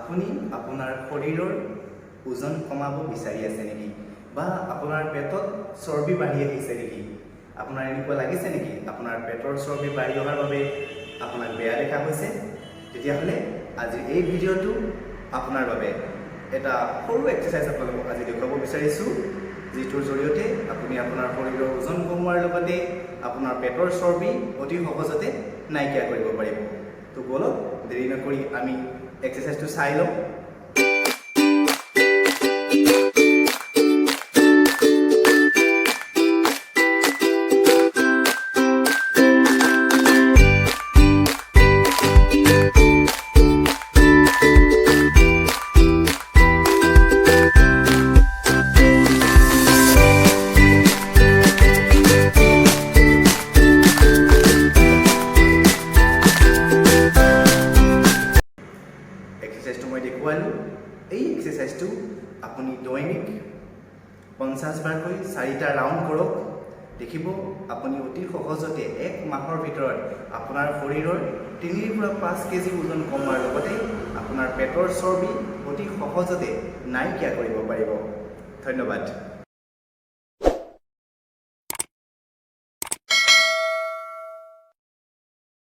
আপুনি আপোনাৰ শৰীৰৰ ওজন কমাব বিচাৰি আছে নেকি বা আপোনাৰ পেটত চৰ্বি বাঢ়ি আহিছে নেকি আপোনাৰ এনেকুৱা লাগিছে নেকি আপোনাৰ পেটৰ চৰ্বি বাঢ়ি অহাৰ বাবে আপোনাক বেয়া দেখা হৈছে তেতিয়াহ'লে আজি এই ভিডিঅ'টো আপোনাৰ বাবে এটা সৰু এক্সাৰসাইজ আপোনালোকক আজি দেখুৱাব বিচাৰিছোঁ যিটোৰ জৰিয়তে আপুনি আপোনাৰ শৰীৰৰ ওজন কমোৱাৰ লগতে আপোনাৰ পেটৰ চৰ্বি অতি সহজতে নাইকিয়া কৰিব পাৰিব তো বলক দেৰি নকৰি আমি এক্সাৰসাইজটো চাই লওঁ এই এক্সাৰসাইজটো আপুনি দৈনিক 50 বাৰকৈ 4টা ৰাউণ্ড কৰক দেখিব আপুনি অতি সহজতে এক মাহৰ ভিতৰত আপোনাৰ শৰীৰৰ 3 পৰা 5 কেজি ওজন কমাৰ লগতে আপোনাৰ পেটৰ চৰ্বি অতি সহজতে নাইকিয়া কৰিব পাৰিব ধন্যবাদ